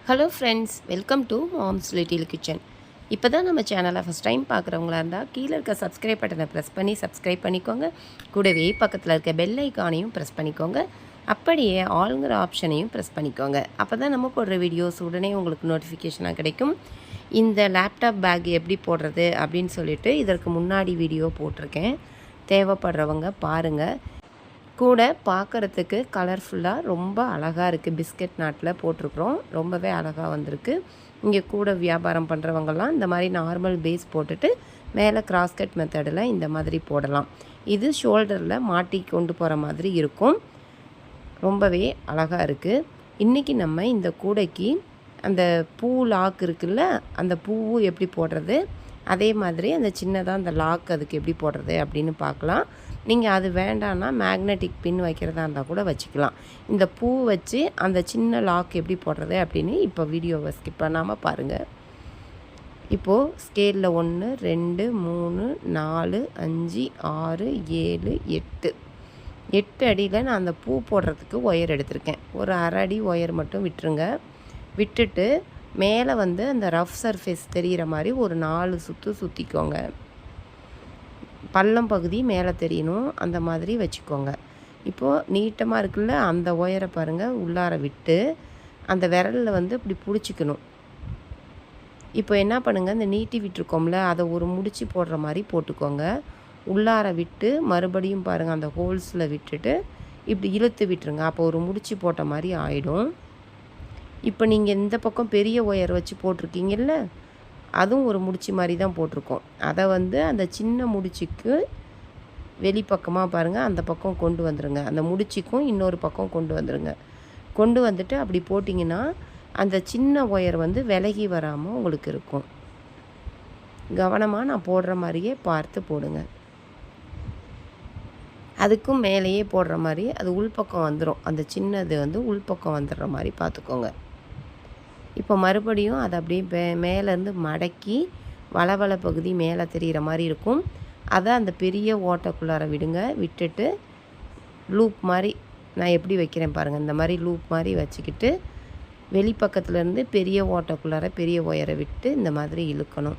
Hello friends, welcome to moms little kitchen. இப்போ தான் நம்ம சேனலை ஃபஸ்ட் டைம் பார்க்குறவங்களா இருந்தால் கீழே இருக்க சப்ஸ்கிரைப் பட்டனை ப்ரெஸ் பண்ணி சப்ஸ்கிரைப் பண்ணிக்கோங்க. கூடவே பக்கத்தில் இருக்க பெல் ஐக்கானையும் ப்ரெஸ் பண்ணிக்கோங்க. அப்படியே ஆளுங்கிற ஆப்ஷனையும் ப்ரெஸ் பண்ணிக்கோங்க. அப்போ தான் நம்ம போடுற வீடியோஸ் உடனே உங்களுக்கு நோட்டிஃபிகேஷனாக கிடைக்கும். இந்த லேப்டாப் பேக் எப்படி போடுறது அப்படின்னு சொல்லிட்டு இதற்கு முன்னாடி வீடியோ போட்டிருக்கேன். தேவைப்படுறவங்க பாருங்கள். கூட பார்க்குறதுக்கு கலர்ஃபுல்லாக ரொம்ப அழகாக இருக்குது. பிஸ்கட் நாட்டில் போட்டிருக்குறோம். ரொம்பவே அழகாக வந்திருக்கு. இங்கே கூட வியாபாரம் பண்ணுறவங்கலாம் இந்த மாதிரி நார்மல் பேஸ் போட்டுட்டு மேலே கிராஸ்கட் மெத்தடில் இந்த மாதிரி போடலாம். இது ஷோல்டரில் மாட்டி கொண்டு போகிற மாதிரி இருக்கும். ரொம்பவே அழகாக இருக்குது. இன்றைக்கி நம்ம இந்த கூடைக்கு அந்த பூ லாக் இருக்குல்ல, அந்த பூவும் எப்படி போடுறது, அதே மாதிரி அந்த சின்னதாக அந்த லாக் அதுக்கு எப்படி போடுறது அப்படின்னு பார்க்கலாம். நீங்கள் அது வேண்டான்னா மேக்னெட்டிக் பின் வைக்கிறதா இருந்தால் கூட வச்சுக்கலாம். இந்த பூ வச்சு அந்த சின்ன லாக் எப்படி போடுறது அப்படின்னு இப்போ வீடியோவை ஸ்கிப் பண்ணாமல் பாருங்கள். இப்போது ஸ்கேலில் 1 2 3 4 5 6 7 8 அடியில் நான் அந்த பூ போடுறதுக்கு ஒயர் எடுத்திருக்கேன். ஒரு அரை அடி ஒயர் மட்டும் விட்டுருங்க. விட்டுட்டு மேலே வந்து அந்த ரஃப் சர்ஃபேஸ் தெரிகிற மாதிரி ஒரு 4 சுற்று சுற்றிக்கோங்க. பள்ளம் பகுதி மேலே தெரியணும், அந்த மாதிரி வச்சுக்கோங்க. இப்போது நீட்டமாக இருக்குல்ல, அந்த ஒயரை பாருங்கள் உள்ளார விட்டு அந்த விரலில் வந்து இப்படி பிடிச்சிக்கணும். இப்போ என்ன பண்ணுங்கள், இந்த நீட்டி விட்டுருக்கோம்ல, அதை ஒரு முடிச்சு போடுற மாதிரி போட்டுக்கோங்க. உள்ளார விட்டு மறுபடியும் பாருங்கள் அந்த ஹோல்ஸில் விட்டுட்டு இப்படி இழுத்து விட்டுருங்க. அப்போ ஒரு முடிச்சு போட்ட மாதிரி ஆகிடும். இப்போ நீங்கள் இந்த பக்கம் பெரிய ஒயர் வச்சு போட்டிருக்கீங்கல்ல, அதுவும் ஒரு முடிச்சு மாதிரி தான் போட்டிருக்கோம். அதை வந்து அந்த சின்ன முடிச்சுக்கு வெளிப்பக்கமாக பாருங்கள் அந்த பக்கம் கொண்டு வந்துடுங்க. அந்த முடிச்சுக்கும் இன்னொரு பக்கம் கொண்டு வந்துடுங்க. கொண்டு வந்துட்டு அப்படி போட்டிங்கன்னா அந்த சின்ன ஒயர் வந்து விலகி வராமல் உங்களுக்கு இருக்கும். கவனமாக நான் போடுற மாதிரியே பார்த்து போடுங்க. அதுக்கும் மேலேயே போடுற மாதிரி அது உள்பக்கம் வந்துடும். அந்த சின்னது வந்து உள்பக்கம் வந்துடுற மாதிரி பார்த்துக்கோங்க. இப்போ மறுபடியும் அதை அப்படியே மேலேருந்து மடக்கி வளவள பகுதி மேலே தெரிகிற மாதிரி இருக்கும். அதை அந்த பெரிய ஓட்டைக்குள்ளார விடுங்க. விட்டுட்டு லூப் மாதிரி நான் எப்படி வைக்கிறேன் பாருங்கள். இந்த மாதிரி லூப் மாதிரி வச்சுக்கிட்டு வெளிப்பக்கத்துலேருந்து பெரிய ஓட்டைக்குள்ளார பெரிய ஒயரை விட்டு இந்த மாதிரி இழுக்கணும்.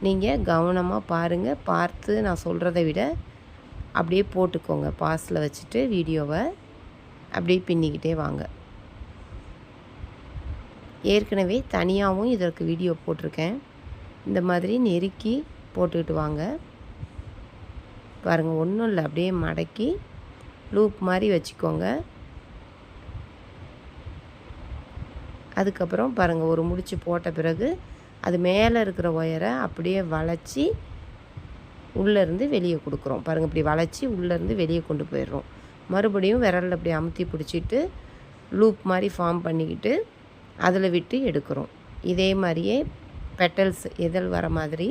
நீங்கள் கவனமாக பாருங்கள். பார்த்து நான் சொல்கிறத விட அப்படியே போட்டுக்கோங்க. பாஸில் வச்சுட்டு வீடியோவை அப்படியே பின்னிக்கிட்டே வாங்க. ஏற்கனவே தனியாகவும் இதற்கு வீடியோ போட்டிருக்கேன். இந்த மாதிரி நெருக்கி போட்டுக்கிட்டு வாங்க. பாருங்கள், ஒன்றும் இல்லை, அப்படியே மடக்கி லூப் மாதிரி வச்சுக்கோங்க. அதுக்கப்புறம் பாருங்கள், ஒரு முடிச்சு போட்ட பிறகு அது மேலே இருக்கிற ஒயரை அப்படியே வளைச்சி உள்ளேருந்து வெளியே கொடுக்குறோம். பாருங்கள், இப்படி வளைச்சி உள்ளேருந்து வெளியே கொண்டு போயிடுறோம். மறுபடியும் விரலில் அப்படி அமுத்தி பிடிச்சிட்டு லூப் மாதிரி ஃபார்ம் பண்ணிக்கிட்டு அதில் விட்டு எடுக்கிறோம். இதே மாதிரியே பெட்டல்ஸ் இதழ் வர மாதிரி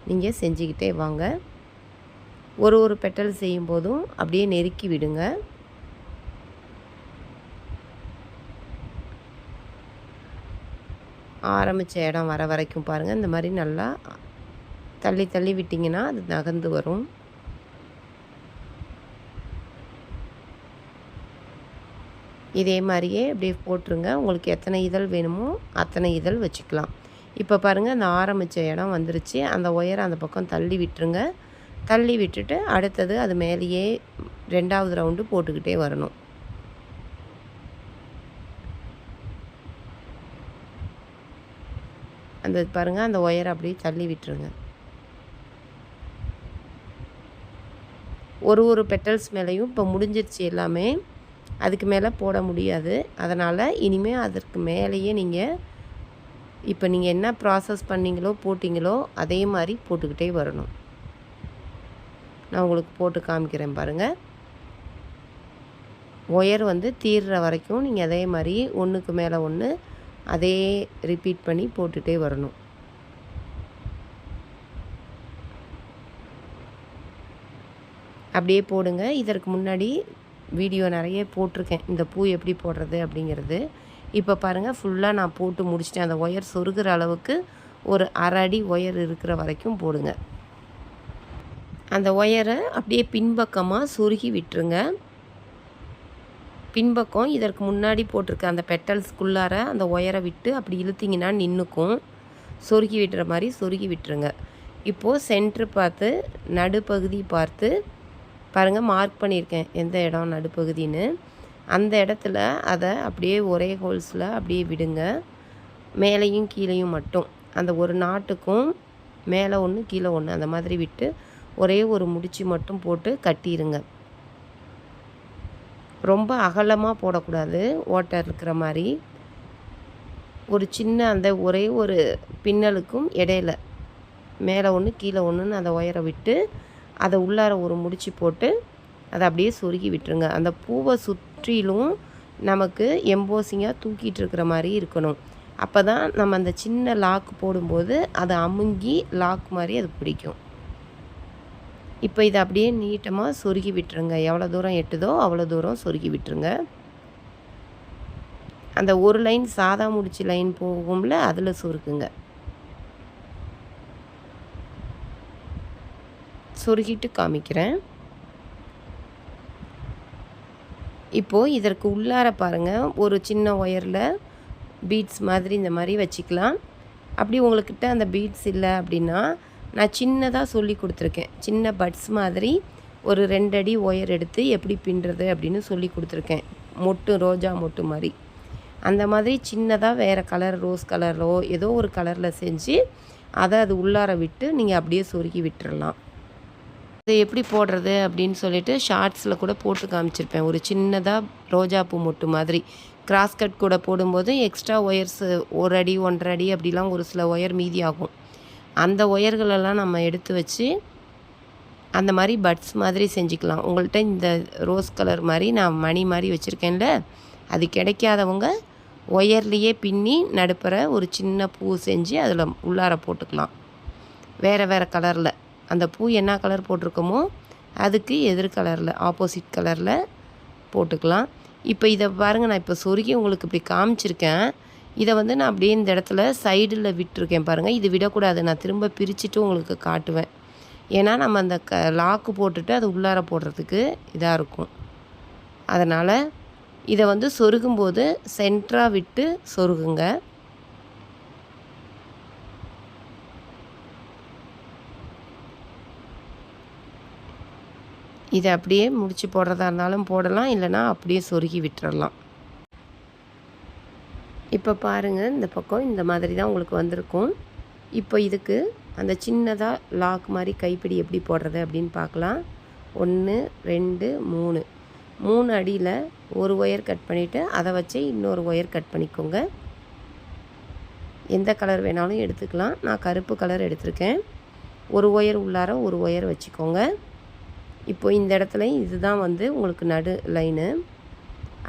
நீங்கள் செஞ்சுக்கிட்டே வாங்க. ஒரு பெட்டல் செய்யும்போதும் அப்படியே நெருக்கி விடுங்க. ஆரம்பித்த இடம் வர வரைக்கும் பாருங்கள். இந்த மாதிரி நல்லா தள்ளி தள்ளி விட்டிங்கன்னா அது நகர்ந்து வரும். இதே மாதிரியே அப்படியே போட்டுருங்க. உங்களுக்கு எத்தனை இதழ் வேணுமோ அத்தனை இதழ் வச்சுக்கலாம். இப்போ பாருங்கள், அந்த ஆரம்பித்த இடம் வந்துருச்சு. அந்த ஒயரை அந்த பக்கம் தள்ளி விட்டுருங்க. தள்ளி விட்டுட்டு அடுத்தது அது மேலேயே 2வது ரவுண்டு போட்டுக்கிட்டே வரணும். அந்த பாருங்கள், அந்த ஒயரை அப்படியே தள்ளி விட்டுருங்க. ஒரு பெட்டல்ஸ் மேலேயும் இப்போ முடிஞ்சிருச்சு எல்லாமே. அதுக்கு மேலே போட முடியாது. அதனால் இனிமேல் அதற்கு மேலேயே நீங்கள் இப்போ நீங்கள் என்ன ப்ராசஸ் பண்ணிங்களோ போட்டிங்களோ அதே மாதிரி போட்டுக்கிட்டே வரணும். நான் உங்களுக்கு போட்டு காமிக்கிறேன் பாருங்கள். ஒயர் வந்து தீர்ற வரைக்கும் நீங்கள் அதே மாதிரி ஒன்றுக்கு மேலே ஒன்று அதே ரிப்பீட் பண்ணி போட்டுகிட்டே வரணும். அப்படியே போடுங்க. இதற்கு முன்னாடி வீடியோ நிறைய போட்டிருக்கேன், இந்த பூ எப்படி போடுறது அப்படிங்கிறது. இப்போ பாருங்கள், ஃபுல்லாக நான் போட்டு முடிச்சிட்டேன். அந்த ஒயர் சொருகிற அளவுக்கு ஒரு அரை அடி ஒயர் இருக்கிற வரைக்கும் போடுங்க. அந்த ஒயரை அப்படியே பின்பக்கமாக சொருகி விட்டுருங்க. பின்பக்கம் இதற்கு முன்னாடி போட்டிருக்க அந்த பெட்டல்ஸ்குள்ளார அந்த ஒயரை விட்டு அப்படி இழுத்திங்கன்னா நின்றுக்கும். சொருகி விட்டுற மாதிரி சொருகி விட்டுருங்க. இப்போது சென்ட்ரு பார்த்து நடுப்பகுதி பார்த்து பாருங்கள், மார்க் பண்ணியிருக்கேன் எந்த இடம் நடுப்பகுதின்னு. அந்த இடத்துல அதை அப்படியே ஒரே ஹோல்ஸில் அப்படியே விடுங்க. மேலேயும் கீழேயும் மட்டும் அந்த ஒரு நாட்டுக்கும் மேலே ஒன்று கீழே ஒன்று அந்த மாதிரி விட்டு ஒரே ஒரு முடிச்சு மட்டும் போட்டு கட்டிடுங்க. ரொம்ப அகலமாக போடக்கூடாது, ஓட்டை இருக்கிற மாதிரி. ஒரு சின்ன அந்த ஒரே ஒரு பின்னலுக்கும் இடையில மேலே ஒன்று கீழே ஒன்றுன்னு அந்த ஒயரை விட்டு அதை உள்ளார ஒரு முடிச்சு போட்டு அதை அப்படியே சொருகி விட்டுருங்க. அந்த பூவை சுற்றிலும் நமக்கு எம்போசிங்காக தூக்கிட்டு இருக்கிற மாதிரி இருக்கணும். அப்போ தான் நம்ம அந்த சின்ன லாக் போடும்போது அதை அமுங்கி லாக் மாதிரி அது பிடிக்கும். இப்போ இதை அப்படியே நீட்டமாக சொருகி விட்டுருங்க. எவ்வளோ தூரம் எட்டுதோ அவ்வளோ தூரம் சொருகி விட்டுருங்க. அந்த ஒரு லைன் சாதா முடிச்சு லைன் போகும்ல, அதில் சொருக்குங்க. சொருகிட்டு காமிக்கிறேன். இப்போது இதற்கு உள்ளார பாருங்கள், ஒரு சின்ன ஒயரில் பீட்ஸ் மாதிரி இந்த மாதிரி வச்சுக்கலாம். அப்படி உங்கள்கிட்ட அந்த பீட்ஸ் இல்லை அப்படின்னா நான் சின்னதாக சொல்லி கொடுத்துருக்கேன். சின்ன பட்ஸ் மாதிரி ஒரு 2 அடி ஒயர் எடுத்து எப்படி பின்னுறது அப்படின்னு சொல்லி கொடுத்துருக்கேன். மொட்டு, ரோஜா மொட்டு மாதிரி. அந்த மாதிரி சின்னதாக வேறு கலர், ரோஸ் கலரோ ஏதோ ஒரு கலரில் செஞ்சு அதை அது உள்ளார விட்டு நீங்கள் அப்படியே சொருகி விட்டுறலாம். அது எப்படி போடுறது அப்படின்னு சொல்லிட்டு ஷார்ட்ஸில் கூட போட்டு காமிச்சிருப்பேன். ஒரு சின்னதாக ரோஜாப்பூ மொட்டு மாதிரி கிராஸ் கட் கூட போடும்போது எக்ஸ்ட்ரா ஒயர்ஸு 1 அடி 1.5 அடி அப்படிலாம் ஒரு சில ஒயர் மீதி ஆகும். அந்த ஒயர்களெல்லாம் நம்ம எடுத்து வச்சு அந்த மாதிரி பட்ஸ் மாதிரி செஞ்சுக்கலாம். உங்கள்கிட்ட இந்த ரோஸ் கலர் மாதிரி நான் மணி மாதிரி வச்சுருக்கேன்ல, அது கிடைக்காதவங்க ஒயர்லேயே பின்னி நடுப்புற ஒரு சின்ன பூ செஞ்சு அதில் உள்ளார போட்டுக்கலாம். வேறு வேறு கலரில் அந்த பூ என்ன கலர் போட்டிருக்கோமோ அதுக்கு எதிர் கலரில், ஆப்போசிட் கலரில் போட்டுக்கலாம். இப்போ இதை பாருங்கள், நான் இப்போ சொருகி உங்களுக்கு இப்படி காமிச்சிருக்கேன். இதை நான் அப்படியே இந்த இடத்துல சைடில் விட்டுருக்கேன் பாருங்கள். இது விடக்கூடாது, நான் திரும்ப பிரிச்சுட்டு உங்களுக்கு காட்டுவேன். ஏன்னா நம்ம அந்த லாக்கு போட்டுட்டு அது உள்ளார போடுறதுக்கு இதாக இருக்கும். அதனால் இதை சொருகும்போது சென்டராக விட்டு சொருகுங்க. இதை அப்படியே முடிச்சு போடுறதா இருந்தாலும் போடலாம், இல்லைனா அப்படியே சொருகி விட்டுறலாம். இப்போ பாருங்கள், இந்த பக்கம் இந்த மாதிரி தான் உங்களுக்கு வந்திருக்கும். இப்போ இதுக்கு அந்த சின்னதாக லாக் மாதிரி கைப்பிடி எப்படி போடுறது அப்படின்னு பார்க்கலாம். 1 2 3 அடியில் ஒரு ஒயர் கட் பண்ணிவிட்டு அதை வச்சு இன்னொரு ஒயர் கட் பண்ணிக்கோங்க. எந்த கலர் வேணாலும் எடுத்துக்கலாம். நான் கருப்பு கலர் எடுத்திருக்கேன். ஒரு ஒயர் உள்ளார ஒரு ஒயர் வச்சுக்கோங்க. இப்போ இந்த இடத்துல இதுதான் உங்களுக்கு நடு லைனு.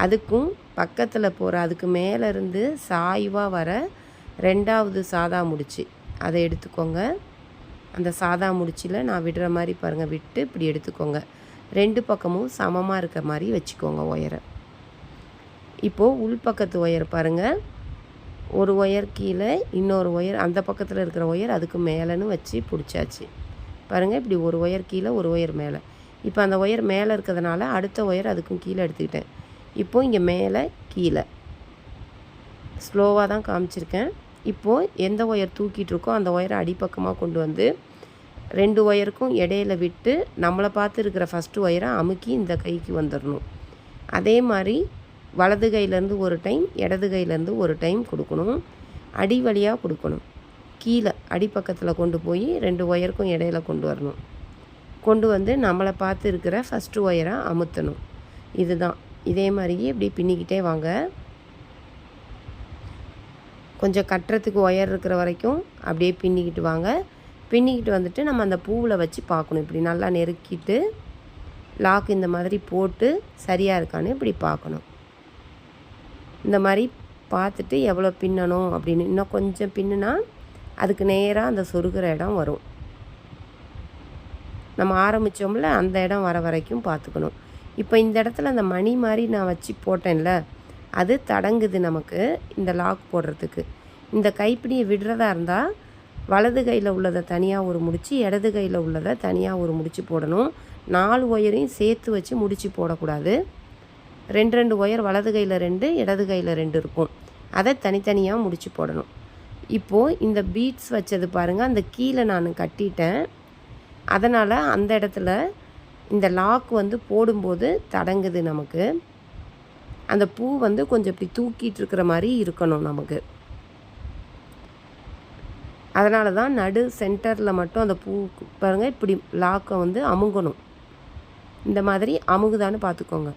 அதுக்கும் பக்கத்தில் போகிற அதுக்கு மேலேருந்து சாய்வாக வர 2வது சாதா முடிச்சு அதை எடுத்துக்கோங்க. அந்த சாதா முடிச்சில் நான் விடுற மாதிரி பாருங்கள், விட்டு இப்படி எடுத்துக்கோங்க. 2 பக்கமும் சமமாக இருக்க மாதிரி வச்சுக்கோங்க ஒயரை. இப்போது உள்பக்கத்து ஒயர் பாருங்கள், ஒரு ஒயர் கீழே, இன்னொரு ஒயர் அந்த பக்கத்தில் இருக்கிற ஒயர் அதுக்கு மேலேன்னு வச்சு பிடிச்சாச்சு பாருங்கள். இப்படி ஒரு ஒயர் கீழே ஒரு ஒயர் மேலே. இப்போ அந்த ஒயர் மேலே இருக்கிறதுனால அடுத்த ஒயர் அதுக்கும் கீழே எடுத்துக்கிட்டேன். இப்போது இங்கே மேலே கீழே ஸ்லோவாக தான் காமிச்சிருக்கேன். இப்போது எந்த ஒயர் தூக்கிட்டு இருக்கோ அந்த ஒயரை அடிப்பக்கமாக கொண்டு 2 ஒயருக்கும் இடையில விட்டு நம்மளை பார்த்து இருக்கிற ஃபஸ்ட்டு ஒயரை அமுக்கி இந்த கைக்கு வந்துடணும். அதே மாதிரி வலது கையிலேருந்து ஒரு டைம், இடது கையிலேருந்து ஒரு டைம் கொடுக்கணும். அடி வழியாக கொடுக்கணும். கீழே அடிப்பக்கத்தில் கொண்டு போய் 2 ஒயருக்கும் இடையில கொண்டு வரணும். கொண்டு நம்மளை பார்த்து இருக்கிற ஃபஸ்ட்டு ஒயரை அமுத்தணும். இதுதான். இதே மாதிரியே இப்படி பின்னிக்கிட்டே வாங்க. கொஞ்சம் கட்டுறதுக்கு ஒயர் இருக்கிற வரைக்கும் அப்படியே பின்னிக்கிட்டு வாங்க. பின்னிக்கிட்டு நம்ம அந்த பூவில் வச்சு பார்க்கணும். இப்படி நல்லா நெருக்கிட்டு லாக் இந்த மாதிரி போட்டு சரியாக இருக்கான்னு இப்படி பார்க்கணும். இந்த மாதிரி பார்த்துட்டு எவ்வளோ பின்னணும் அப்படின்னு இன்னும் கொஞ்சம் பின்னுனா அதுக்கு நேராக அந்த சொருகிற இடம் வரும். நம்ம ஆரம்பித்தோம்ல அந்த இடம் வர வரைக்கும் பார்த்துக்கணும். இப்போ இந்த இடத்துல அந்த மணி மாதிரி நான் வச்சு போட்டேன்ல, அது தடங்குது நமக்கு இந்த லாக் போடுறதுக்கு. இந்த கைப்பிடியை விடுறதா இருந்தால் வலது கையில் உள்ளதை தனியாக ஒரு முடிச்சு, இடது கையில் உள்ளதை தனியாக ஒரு முடிச்சு போடணும். 4 ஒயரையும் சேர்த்து வச்சு முடிச்சு போடக்கூடாது. 2 ஒயர் வலது கையில் 2 இடது கையில் 2 இருக்கும். அதை தனித்தனியாக முடிச்சு போடணும். இப்போது இந்த பீட்ஸ் வச்சது பாருங்கள், அந்த கீழே நான் கட்டிட்டேன். அதனால் அந்த இடத்துல இந்த லாக் வந்து போடும்போது தடங்குது நமக்கு. அந்த பூ வந்து கொஞ்சம் இப்படி தூக்கிட்டு இருக்கிற மாதிரி இருக்கணும் நமக்கு. அதனால தான் நடு சென்டரில் மட்டும் அந்த பூ பாருங்கள் இப்படி லாக்கை வந்து அமுங்கணும். இந்த மாதிரி அமுகுதான்னு பார்த்துக்கோங்க.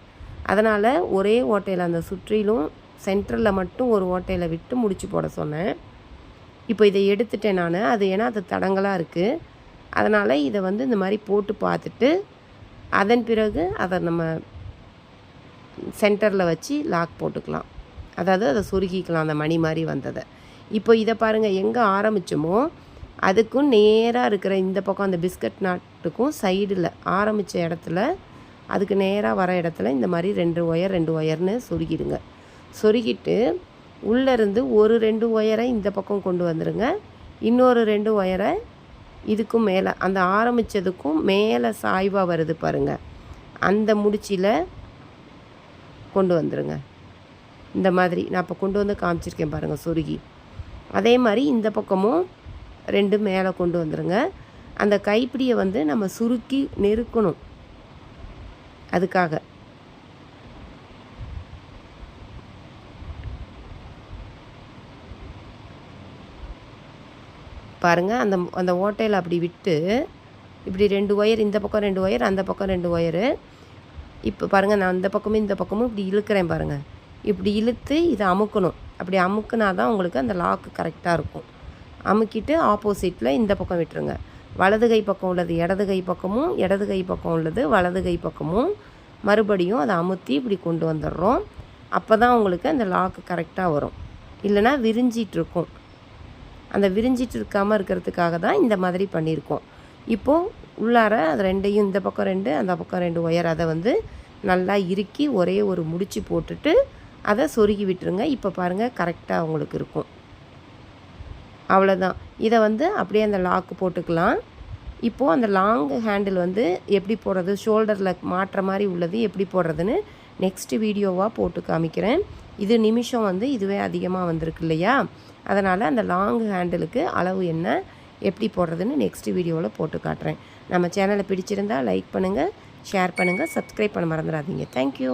அதனால் ஒரே ஓட்டையில் அந்த சுற்றிலும் சென்டரில் மட்டும் ஒரு ஓட்டையில் விட்டு முடிச்சு போட சொன்னேன். இப்போ இதை எடுத்துட்டேன் நான். அது ஏன்னா அது தடங்கலாக இருக்குது. அதனால் இதை வந்து இந்த மாதிரி போட்டு பார்த்துட்டு அதன் பிறகு அதை நம்ம சென்டரில் வச்சு லாக் போட்டுக்கலாம். அதாவது அதை சொருகிக்கலாம் அந்த மணி மாதிரி வந்ததை. இப்போ இதை பாருங்கள், எங்கே ஆரம்பித்தோமோ அதுக்கும் நேராக இருக்கிற இந்த பக்கம் அந்த பிஸ்கட் நாட்டுக்கும் சைடில் ஆரம்பித்த இடத்துல அதுக்கு நேராக வர இடத்துல இந்த மாதிரி 2 ஒயர்னு சொருகிடுங்க. சொருகிட்டு உள்ளேருந்து ஒரு 2 ஒயரை இந்த பக்கம் கொண்டு வந்துடுங்க. இன்னொரு 2 ஒயரை இதுக்கும் மேலே அந்த ஆரம்பித்ததுக்கும் மேலே சாய்வாக வருது பாருங்கள், அந்த முடிச்சில் கொண்டு வந்துடுங்க. இந்த மாதிரி நான் இப்போ கொண்டு வந்து காமிச்சிருக்கேன் பாருங்கள் சொருகி. அதே மாதிரி இந்த பக்கமும் 2 மேலே கொண்டு வந்துடுங்க. அந்த கைப்பிடியை வந்து நம்ம சுருக்கி நெருக்கணும். அதுக்காக பாருங்கள், அந்த அந்த ஓட்டையில் அப்படி விட்டு இப்படி 2 ஒயர் இந்த பக்கம் 2 ஒயர் அந்த பக்கம் 2 ஒயரு. இப்போ பாருங்கள், நான் அந்த பக்கமும் இந்த பக்கமும் இப்படி இழுக்கிறேன் பாருங்கள். இப்படி இழுத்து இதை அமுக்கணும். அப்படி அமுக்குனா தான் உங்களுக்கு அந்த லாக்கு கரெக்டாக இருக்கும். அமுக்கிட்டு ஆப்போசிட்டில் இந்த பக்கம் விட்டுருங்க. வலது கை பக்கம் உள்ளது இடது கை பக்கமும், இடது கை பக்கம் உள்ளது வலது கை பக்கமும் மறுபடியும் அதை அமுத்தி இப்படி கொண்டு வந்துடுறோம். அப்போ தான் உங்களுக்கு அந்த லாக்கு கரெக்டாக வரும். இல்லைனா விரிஞ்சிட்ருக்கும். அந்த விரிஞ்சிட்டு இருக்காமல் இருக்கிறதுக்காக தான் இந்த மாதிரி பண்ணியிருக்கோம். இப்போது உள்ளார அது 2யும் இந்த பக்கம் 2 அந்த பக்கம் 2 ஒயர் அதை வந்து நல்லா இறுக்கி ஒரே ஒரு முடிச்சு போட்டுட்டு அதை சொருகி விட்டுருங்க. இப்போ பாருங்கள் கரெக்டாக உங்களுக்கு இருக்கும். அவ்வளோதான். இதை வந்து அப்படியே அந்த லாக்கு போட்டுக்கலாம். இப்போது அந்த லாங் ஹேண்டில் வந்து எப்படி போடுறது, ஷோல்டரில் மாட்டுற மாதிரி உள்ளது எப்படி போடுறதுன்னு நெக்ஸ்ட் வீடியோவாக போட்டு காமிக்கிறேன். இது நிமிஷம் வந்து இதுவே அதிகமாக வந்திருக்கு இல்லையா, அதனால் அந்த லாங் ஹேண்டிலுக்கு அளவு என்ன, எப்படி போடுறதுன்னு நெக்ஸ்ட் வீடியோவில் போட்டு காட்டுறேன். நம்ம சேனலை பிடிச்சிருந்தால் லைக் பண்ணுங்கள், ஷேர் பண்ணுங்கள், சப்ஸ்கிரைப் பண்ண மறந்துடாதீங்க. தேங்க்யூ.